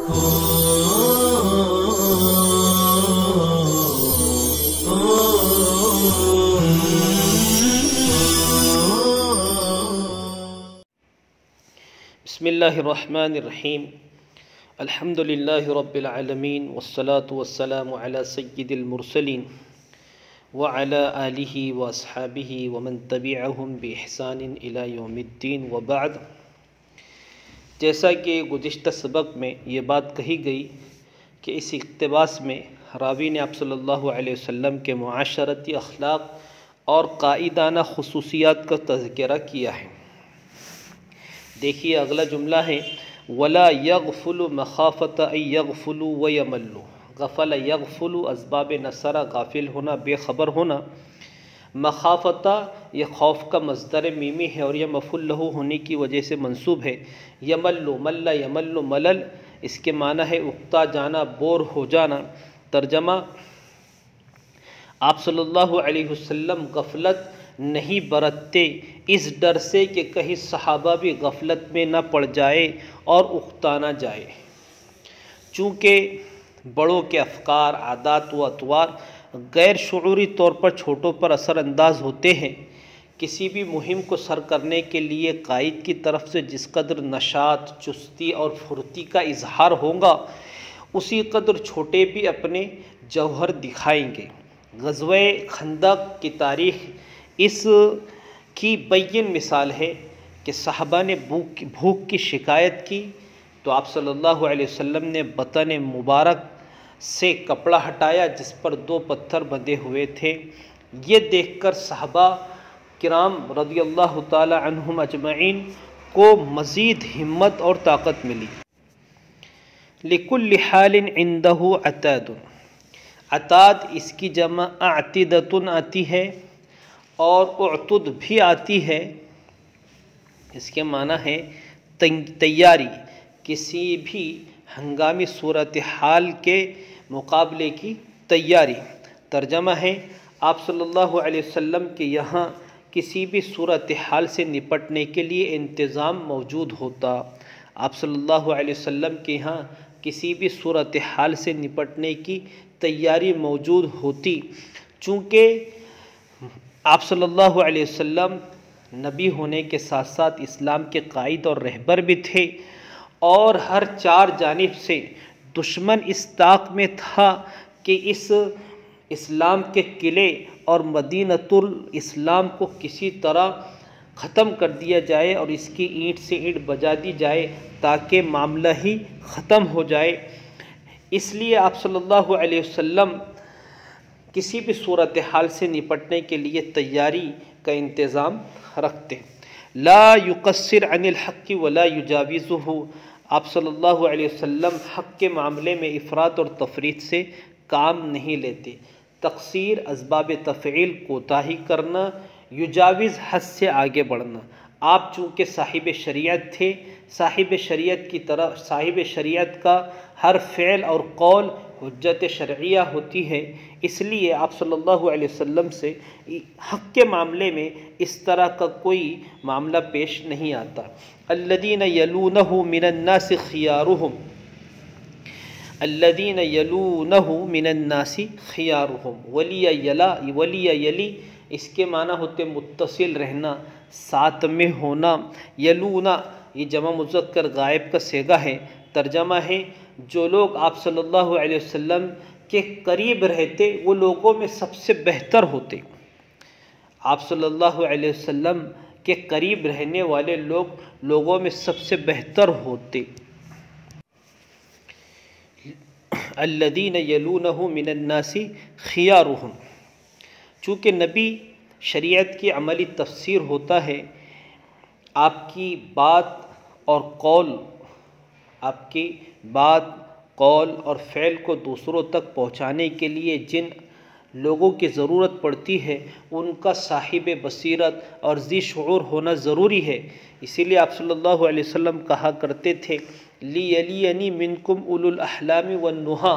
بسم اللہ الرحمن الرحیم الحمدللہ رب العالمین والصلاة والسلام علی سید المرسلین وعلی آلہ واصحابہ ومن تبعہم بإحسان الی یوم الدین وبعد۔ جیسا کہ گزشتہ سبق میں یہ بات کہی گئی کہ اس اقتباس میں راوی نے آپ صلی اللہ علیہ وسلم کے معاشرتی اخلاق اور قائدانہ خصوصیات کا تذکرہ کیا ہے۔ دیکھیے اگلا جملہ ہے وَلَا يَغْفُلُ مَخَافَةَ أَن يَغْفُلُوا وَيَمَلُّوا۔ غفل یغفل اسباب نصرہ غافل ہونا، بے خبر ہونا۔ مخافتا یہ خوف کا مصدر میمی ہے اور یہ مفعول لہ ہونے کی وجہ سے منصوب ہے۔ یملو مل یمل ملل اس کے معنی ہے اکتا جانا، بور ہو جانا۔ ترجمہ آپ صلی اللہ علیہ وسلم غفلت نہیں برتتے اس ڈر سے کہ کہیں صحابہ بھی غفلت میں نہ پڑ جائے اور اکتا نہ جائے۔ چونکہ بڑوں کے افکار، عادات و اطوار غیر شعوری طور پر چھوٹوں پر اثر انداز ہوتے ہیں۔ کسی بھی مہم کو سر کرنے کے لیے قائد کی طرف سے جس قدر نشاط، چستی اور پھرتی کا اظہار ہوگا اسی قدر چھوٹے بھی اپنے جوہر دکھائیں گے۔ غزوہ خندق کی تاریخ اس کی بین مثال ہے کہ صحابہ نے بھوک کی شکایت کی تو آپ صلی اللہ علیہ وسلم نے بطن مبارک سے کپڑا ہٹایا جس پر 2 پتھر بندھے ہوئے تھے۔ یہ دیکھ کر صحابہ کرام رضی اللہ تعالی عنہم اجمعین کو مزید ہمت اور طاقت ملی۔ لِكُلِّ حَالٍ عِنْدَهُ عَتَادٌ۔ عتاد اس کی جمع اعتدتن آتی ہے اور اعتد بھی آتی ہے۔ اس کے معنی ہے تیاری، کسی بھی ہنگامی صورتحال کے مقابلے کی تیاری۔ ترجمہ ہے آپ صلی اللہ علیہ وسلم کے یہاں کسی بھی صورتحال سے نپٹنے کے لیے انتظام موجود ہوتا۔ آپ صلی اللہ علیہ وسلم کے یہاں کسی بھی صورتحال سے نپٹنے کی تیاری موجود ہوتی۔ چونکہ آپ صلی اللہ علیہ وسلم نبی ہونے کے ساتھ ساتھ اسلام کے قائد اور رہبر بھی تھے اور ہر 4 جانب سے دشمن اس طاق میں تھا کہ اس اسلام کے قلعے اور مدینۃ الاسلام کو کسی طرح ختم کر دیا جائے اور اس کی اینٹ سے اینٹ بجا دی جائے تاکہ معاملہ ہی ختم ہو جائے۔ اس لیے آپ صلی اللہ علیہ وسلم کسی بھی صورتحال سے نپٹنے کے لیے تیاری کا انتظام رکھتے۔ لا یقصر عن الحق ولا یجاوزہ۔ آپ صلی اللہ علیہ وسلم حق کے معاملے میں افراط اور تفریط سے کام نہیں لیتے۔ تقصیر اسباب تفعیل کوتاہی کرنا، یجاوز حد سے آگے بڑھنا۔ آپ چونکہ صاحب شریعت تھے، صاحب شریعت کی طرح صاحب شریعت کا ہر فعل اور قول حجت شرعیہ ہوتی ہے، اس لیے آپ صلی اللہ علیہ وسلم سے حق کے معاملے میں اس طرح کا کوئی معاملہ پیش نہیں آتا۔ الذین یلونہ من الناس خیارہم، الذین یلونہ من الناس خیارہم۔ ولی یلا، ولی یلی اس کے معنی ہوتے متصل رہنا، ساتھ میں ہونا۔ یلونا یہ جمع مذکر غائب کا صیغہ ہے۔ ترجمہ ہے جو لوگ آپ صلی اللہ علیہ وسلم کے قریب رہتے وہ لوگوں میں سب سے بہتر ہوتے۔ آپ صلی اللہ علیہ وسلم کے قریب رہنے والے لوگ لوگوں میں سب سے بہتر ہوتے۔ الذین یلونہ من الناس خیارہم۔ چونکہ نبی شریعت کی عملی تفسیر ہوتا ہے، آپ کی بات اور قول اور فعل کو دوسروں تک پہنچانے کے لیے جن لوگوں کی ضرورت پڑتی ہے ان کا صاحب بصیرت اور ذی شعور ہونا ضروری ہے۔ اسی لیے آپ صلی اللہ علیہ وسلم کہا کرتے تھے لیلینی منکم اولو الاحلام والنہی،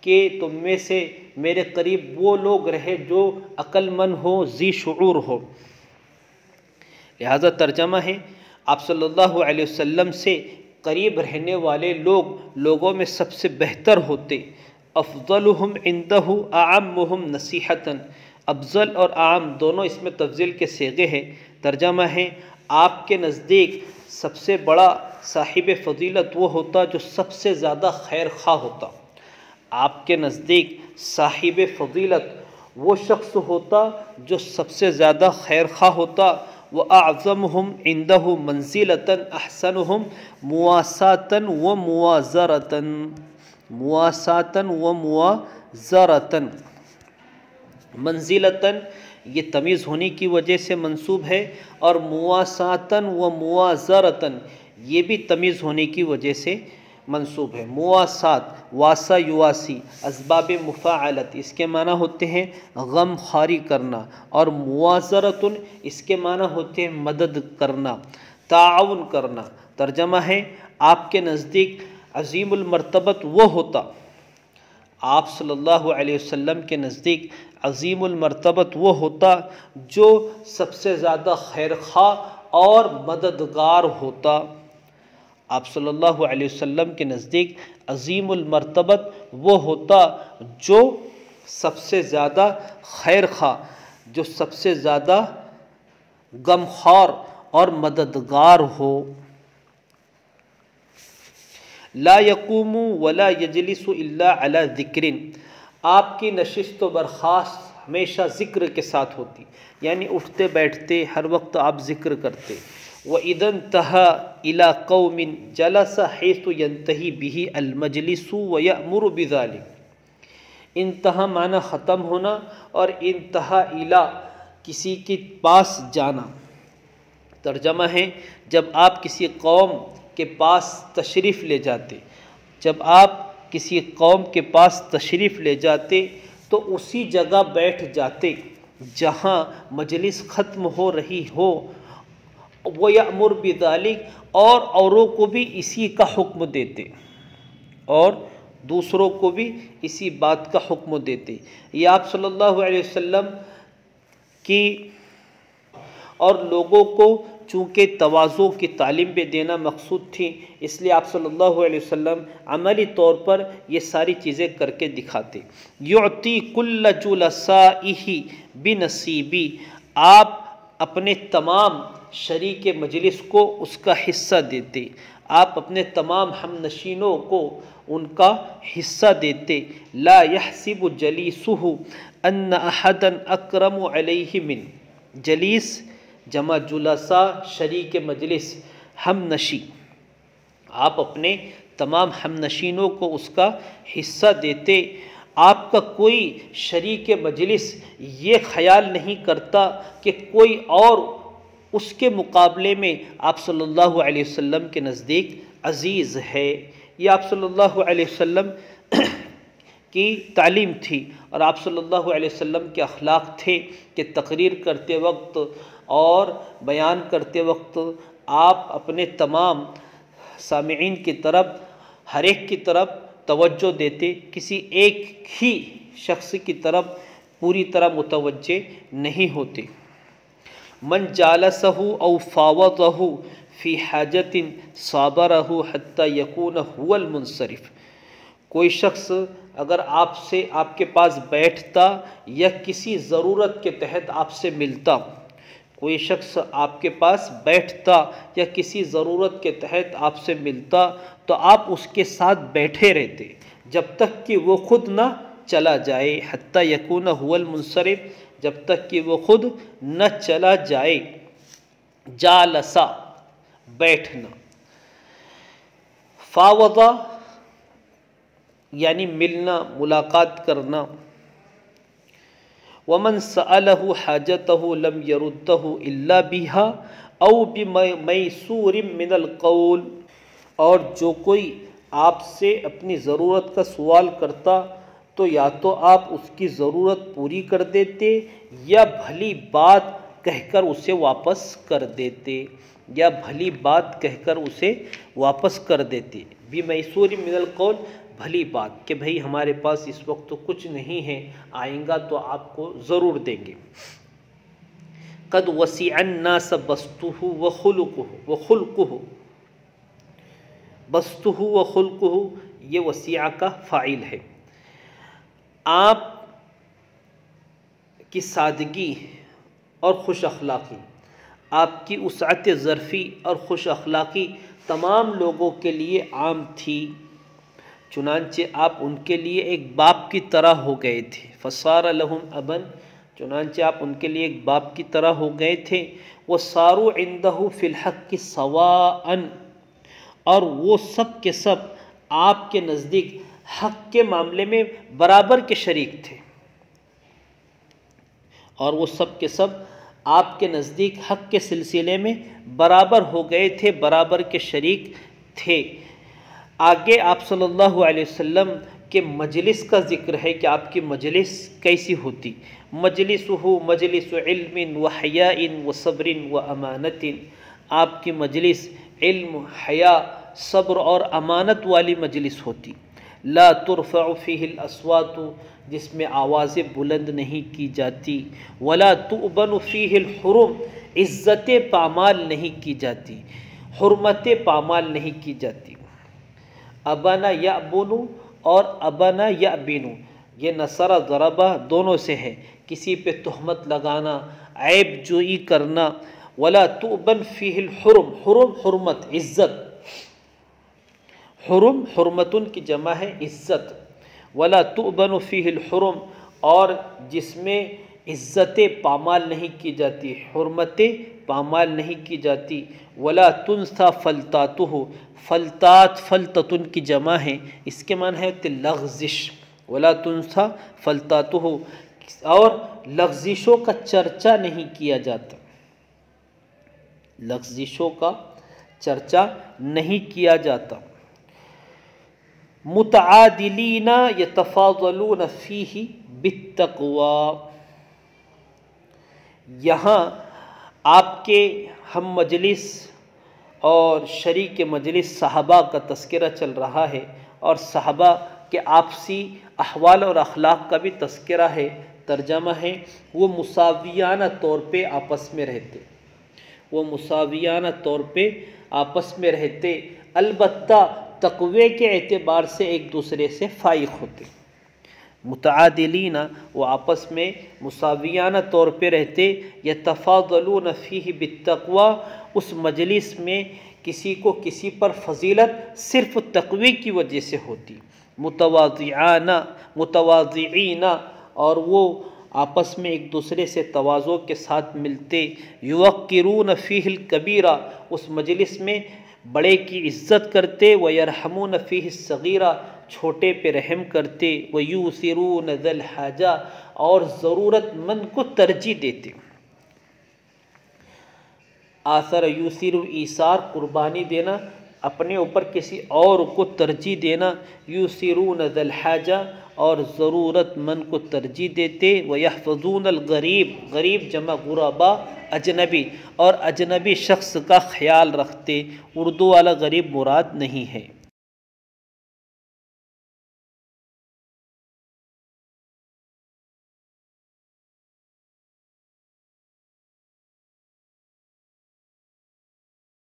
کہ تم میں سے میرے قریب وہ لوگ رہے جو عقل مند ہو، ذی شعور ہو۔ لہذا ترجمہ ہے آپ صلی اللہ علیہ وسلم سے قریب رہنے والے لوگوں میں سب سے بہتر ہوتے. افضلہم عندہ اعمہم نصیحتاً. افضل اور اعم دونوں اس میں تفضیل کے صیغے ہیں. ترجمہ ہے آپ کے نزدیک سب سے بڑا صاحب فضیلت وہ ہوتا جو سب سے زیادہ خیر خواہ ہوتا. آپ کے نزدیک صاحب فضیلت وہ شخص ہوتا جو سب سے زیادہ خیر خواہ ہوتا. وَأَعْظَمُهُمْ عِنْدَهُ مَنْزِلَةً أَحْسَنُهُمْ مُوَاسَاةً وَمُوَازَرَةً. منزلتاً یہ تمیز ہونے کی وجہ سے منصوب ہے، اور مواساتاً و موازرتاً یہ بھی تمیز ہونے کی وجہ سے منصوب ہے. مواسات واسا یواسی اسباب مفاعلت اس کے معنی ہوتے ہیں غم خواری کرنا، اور موازرتن اس کے معنی ہوتے ہیں مدد کرنا، تعاون کرنا. ترجمہ ہے آپ کے نزدیک عظیم المرتبت وہ ہوتا، آپ صلی اللہ علیہ وسلم کے نزدیک عظیم المرتبت وہ ہوتا جو سب سے زیادہ خیر خواہ اور مددگار ہوتا. آپ صلی اللہ علیہ وسلم کے نزدیک عظیم المرتبت وہ ہوتا جو سب سے زیادہ خیر خواہ، جو سب سے زیادہ غمخوار اور مددگار ہو. لا یقوم ولا یجلس الا علی ذکر. آپ کی نشست و برخاست ہمیشہ ذکر کے ساتھ ہوتی، یعنی اٹھتے بیٹھتے ہر وقت آپ ذکر کرتے. وَإِذَا انْتَهَى إِلَىٰ قَوْمٍ جَلَسَ حَيْثُ يَنْتَهِي بِهِ الْمَجْلِسُ وَيَأْمُرُ بِذَلِكَ. انتہا معنی ختم ہونا، اور انتہا إِلَىٰ کسی کے پاس جانا. ترجمہ ہے جب آپ کسی قوم کے پاس تشریف لے جاتے، جب آپ کسی قوم کے پاس تشریف لے جاتے تو اسی جگہ بیٹھ جاتے جہاں مجلس ختم ہو رہی ہو. وَيَأْمُرُ بِذَلِكَ اور اوروں کو بھی اسی کا حکم دیتے، اور دوسروں کو بھی اسی بات کا حکم دیتے. یہ آپ صلی اللہ علیہ وسلم کی اور لوگوں کو چونکہ تواضع کی تعلیم بھی دینا مقصود تھی، اس لیے آپ صلی اللہ علیہ وسلم عملی طور پر یہ ساری چیزیں کر کے دکھاتے. یعطی کل جلسائہ بنصیبی. آپ اپنے تمام شریک مجلس کو اس کا حصہ دیتے، آپ اپنے تمام ہم نشینوں کو ان کا حصہ دیتے. لا یحسب جلیسہ ان احدا اکرم علیہ من. جلیس جمع جلسا شریک مجلس، ہم نشی. آپ اپنے تمام ہم نشینوں کو اس کا حصہ دیتے. آپ کا کوئی شریک مجلس یہ خیال نہیں کرتا کہ کوئی اور اس کے مقابلے میں آپ صلی اللہ علیہ وسلم کے نزدیک عزیز ہے. یہ آپ صلی اللہ علیہ وسلم کی تعلیم تھی، اور آپ صلی اللہ علیہ وسلم کے اخلاق تھے کہ تقریر کرتے وقت اور بیان کرتے وقت آپ اپنے تمام سامعین کی طرف، ہر ایک کی طرف توجہ دیتے، کسی ایک ہی شخص کی طرف پوری طرح متوجہ نہیں ہوتے. من جالسہ او فاوضہ فی حاجت صابرہ حتی یکون هو المنصرف. کوئی شخص اگر آپ کے پاس بیٹھتا یا کسی ضرورت کے تحت آپ سے ملتا، کوئی شخص آپ کے پاس بیٹھتا یا کسی ضرورت کے تحت آپ سے ملتا تو آپ اس کے ساتھ بیٹھے رہتے جب تک کہ وہ خود نہ چلا جائے. حتی یکون هو المنصرف، جب تک کہ وہ خود نہ چلا جائے. جالسا بیٹھنا، فاوضہ یعنی ملنا، ملاقات کرنا. ومن سألہ حاجتہ لم یردہ الا بها او بمیسور من القول. اور جو کوئی آپ سے اپنی ضرورت کا سوال کرتا تو یا تو آپ اس کی ضرورت پوری کر دیتے یا بھلی بات کہہ کر اسے واپس کر دیتے، یا بھلی بات کہہ کر اسے واپس کر دیتے. بمیسور من القول، بھلی بات کہ بھئی ہمارے پاس اس وقت تو کچھ نہیں ہے، آئیں گا تو آپ کو ضرور دیں گے. قد وسع الناس بسطہ وخلقہ. بسطہ و خلقہ یہ وسیع کا فاعل ہے۔ آپ کی سادگی اور خوش اخلاقی، آپ کی وسعت ظرفی اور خوش اخلاقی تمام لوگوں کے لیے عام تھی، چنانچہ آپ ان کے لیے ایک باپ کی طرح ہو گئے تھے۔ فصار لہم ابن، چنانچہ آپ ان کے لیے ایک باپ کی طرح ہو گئے تھے۔ وصاروا عندہ فی الحق سواء، اور وہ سب کے سب آپ کے نزدیک حق کے معاملے میں برابر کے شریک تھے، اور وہ سب کے سب آپ کے نزدیک حق کے سلسلے میں برابر ہو گئے تھے، برابر کے شریک تھے۔ آگے آپ صلی اللہ علیہ وسلم کے مجلس کا ذکر ہے کہ آپ کی مجلس کیسی ہوتی۔ مجلسہ مجلس علم و حیاء و صبر و امانت، آپ کی مجلس علم، حیا، صبر اور امانت والی مجلس ہوتی۔ لا ترفع فیہ الاصوات، جس میں آوازیں بلند نہیں کی جاتی۔ ولا تؤبن فیہ الحرم، عزتیں پامال نہیں کی جاتی، حرمتیں پامال نہیں کی جاتی۔ ابنا یأبن اور ابنا یأبن، یہ نصر ضربہ دونوں سے ہے، کسی پہ تہمت لگانا، عیب جوئی کرنا۔ ولا تؤبن فیہ الحرم، حرم حرمت، عزت، حرم حرمتن کی جمع ہے عزت۔ ولا تؤبن فیہ الحرم، اور جس میں عزتیں پامال نہیں کی جاتی، حرمتیں پامال نہیں کی جاتی۔ ولا تنسى فلتاتہ، فلتات فلتتن کی جمع ہے، اس کے معنی ہے لغزش۔ ولا تنسى فلتاتہ، اور لغزشوں کا چرچا نہیں کیا جاتا، لغزشوں کا چرچا نہیں کیا جاتا۔ متعادلین یتفاضلون فیہ بالتقوی، یہاں آپ کے ہم مجلس اور شریک مجلس صحابہ کا تذکرہ چل رہا ہے، اور صحابہ کے آپسی احوال اور اخلاق کا بھی تذکرہ ہے۔ ترجمہ ہے وہ مساویانہ طور پہ آپس میں رہتے، وہ مساویانہ طور پہ آپس میں رہتے، البتہ تقوی کے اعتبار سے ایک دوسرے سے فائق ہوتے۔ متعادلین، وہ آپس میں مساویانہ طور پہ رہتے۔ یتفاضلون فیہ بالتقوی، اس مجلس میں کسی کو کسی پر فضیلت صرف تقوی کی وجہ سے ہوتی۔ متواضعین، اور وہ آپس میں ایک دوسرے سے تواضع کے ساتھ ملتے۔ یوقرون فیہ الکبیرہ، اس مجلس میں بڑے کی عزت کرتے۔ ویرحمون فیہ الصغیرہ، چھوٹے پہ رحم کرتے۔ ویؤثرون ذا الحاجہ، اور ضرورت مند کو ترجیح دیتے۔ آثر یؤثر، ایثار قربانی دینا، اپنے اوپر کسی اور کو ترجیح دینا۔ یؤثرون ذا الحاجہ، اور ضرورت مند کو ترجیح دیتے۔ ویحفظون الغریب، غریب جمع غربا، اجنبی، اور اجنبی شخص کا خیال رکھتے۔ اردو والا غریب مراد نہیں ہے۔